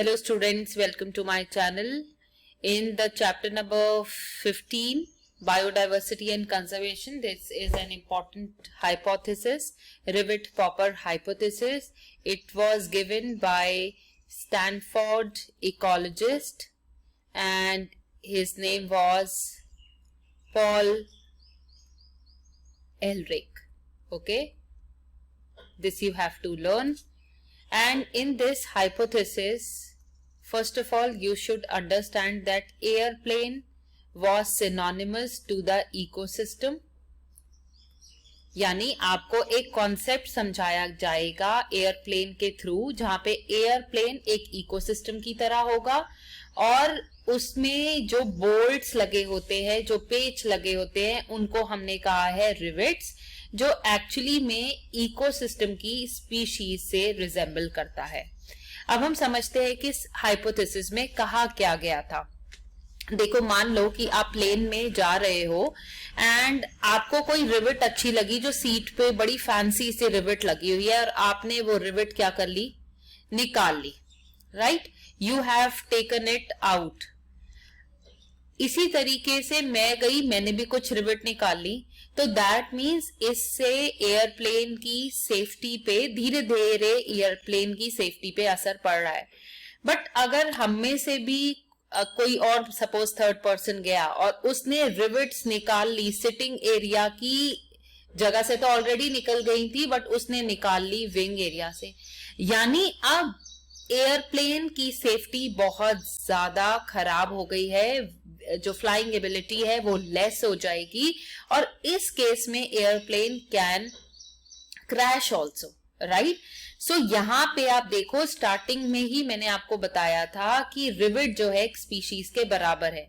Hello students, welcome to my channel. In the chapter number 15, Biodiversity and Conservation, this is an important hypothesis, Rivet-Popper hypothesis. It was given by Stanford ecologist and his name was Paul Ehrlich. Okay, this you have to learn. And in this hypothesis, first of all, you should understand that airplane was synonymous to the ecosystem. यानी आपको एक concept समझाया जाएगा airplane के through, जहां पे airplane एक ecosystem की तरह होगा और उसमें जो बोल्ट्स लगे होते हैं, जो पेच लगे होते हैं, उनको हमने कहा है रिवेट्स, जो एक्चुअली में इकोसिस्टम की स्पीशीज से रिजेंबल करता है। अब हम समझते हैं कि इस हाइपोथेसिस में कहा क्या गया था। देखो, मान लो कि आप प्लेन में जा रहे हो एंड आपको कोई रिवेट अच्छी लगी, जो सीट पे बड़ी फैंसी से रिवेट लगी हुई है और आपने वो रिवेट क्या कर ली, निकाल ली, right, you have taken it out. इसी तरीके से मैं गई, मैंने भी कुछ रिवेट निकाल ली, तो दैट मीन्स इससे एयरप्लेन की सेफ्टी पे, धीरे धीरे एयरप्लेन की सेफ्टी पे असर पड़ रहा है। बट अगर हम में से भी कोई और सपोज थर्ड पर्सन गया और उसने रिवेट्स निकाल ली, सिटिंग एरिया की जगह से तो ऑलरेडी निकल गई थी, बट उसने निकाल ली विंग एरिया से, यानी अब एयरप्लेन की सेफ्टी बहुत ज्यादा खराब हो गई है, जो फ्लाइंग एबिलिटी है वो लेस हो जाएगी और इस केस में airplane can crash also, right. So यहां पे आप देखो, स्टार्टिंग में ही मैंने आपको बताया था कि रिवेट जो है एक स्पीशीज के बराबर है।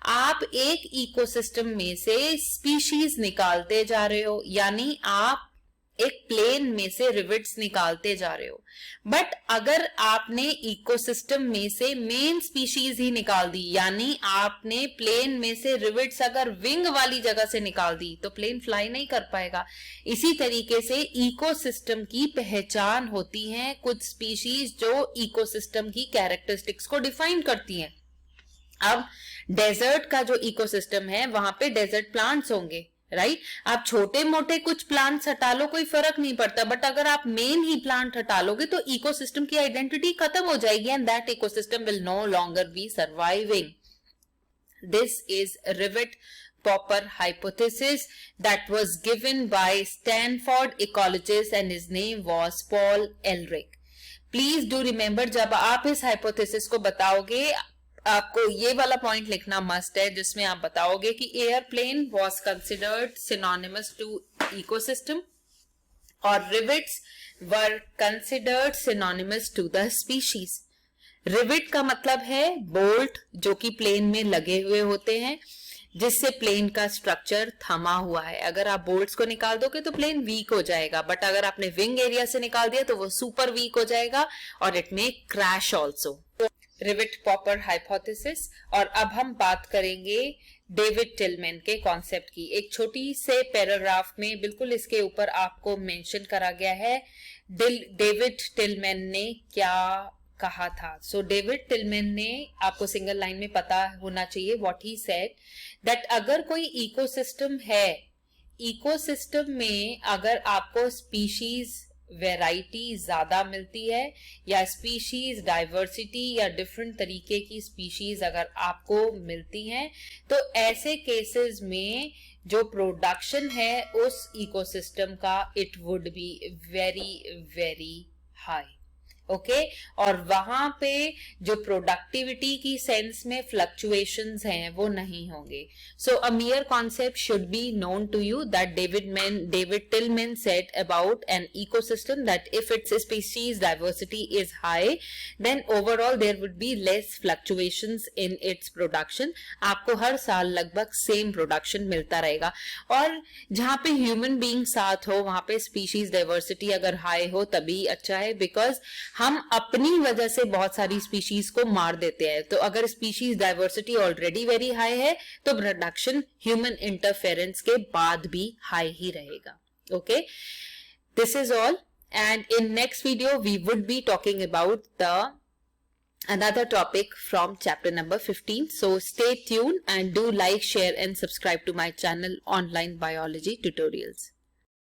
आप एक इकोसिस्टम में से स्पीशीज निकालते जा रहे हो, यानी आप एक प्लेन में से रिवेट्स निकालते जा रहे हो। बट अगर आपने इकोसिस्टम में से मेन स्पीशीज ही निकाल दी, यानी आपने प्लेन में से रिवेट्स अगर विंग वाली जगह से निकाल दी, तो प्लेन फ्लाई नहीं कर पाएगा। इसी तरीके से इकोसिस्टम की पहचान होती है कुछ स्पीशीज जो इकोसिस्टम की कैरेक्टरिस्टिक्स को डिफाइन करती हैं। अब डेजर्ट का जो इकोसिस्टम है, वहां पे डेजर्ट प्लांट्स होंगे, राइट। आप छोटे मोटे कुछ प्लांट्स हटा लो, कोई फर्क नहीं पड़ता, बट अगर आप मेन ही प्लांट हटा लोगे तो इकोसिस्टम की आइडेंटिटी खत्म हो जाएगी and that ecosystem will no longer be surviving. This is Rivet-Popper hypothesis that was given by Stanford ecologist and his name was Paul Ehrlich. Please do remember, जब आप इस हाइपोथेसिस को बताओगे, आपको ये वाला पॉइंट लिखना मस्ट है, जिसमें आप बताओगे कि airplane was considered synonymous to ecosystem और rivets were considered synonymous to the species. Rivet का मतलब है बोल्ट, जो कि प्लेन में लगे हुए होते हैं, जिससे प्लेन का स्ट्रक्चर थमा हुआ है। अगर आप बोल्ट्स को निकाल दोगे तो प्लेन वीक हो जाएगा, बट अगर आपने विंग एरिया से निकाल दिया तो वो सुपर वीक हो जाएगा और it may crash also. Rivet-popper hypothesis. और अब हम बात करेंगे डेविड टिलमैन के कॉन्सेप्ट की। एक छोटी से पैराग्राफ में बिल्कुल इसके ऊपर आपको मेंशन करा गया है डेविड टिलमैन ने क्या कहा था। सो डेविड टिलमैन ने, आपको सिंगल लाइन में पता होना चाहिए व्हाट ही सेड, दैट अगर कोई इकोसिस्टम है, इकोसिस्टम में अगर आपको स्पीशीज वैरायटी ज्यादा मिलती है या स्पीशीज डाइवर्सिटी या डिफरेंट तरीके की स्पीशीज अगर आपको मिलती हैं, तो ऐसे केसेस में जो प्रोडक्शन है उस इकोसिस्टम का, it would be very very high. Okay, और वहां पे जो प्रोडक्टिविटी की सेंस में फ्लक्चुएशंस हैं वो नहीं होंगे। So a mere concept should be known to you that David Tilman said about an ecosystem that if its species diversity is high, then overall there would be less fluctuations in its production. आपको हर साल लगभग same production मिलता रहेगा। और जहां पे human being साथ हो, वहां पे स्पीशीज डाइवर्सिटी अगर हाई हो तभी अच्छा है, बिकॉज हम अपनी वजह से बहुत सारी स्पीशीज को मार देते हैं। तो अगर species diversity already very high है तो प्रोडक्शन ह्यूमन इंटरफेरेंस के बाद भी हाई ही रहेगा। Okay, this is all, and in next video we would be talking about the another topic from chapter number 15. So stay tuned and do like, share and subscribe to my channel Online Biology Tutorials.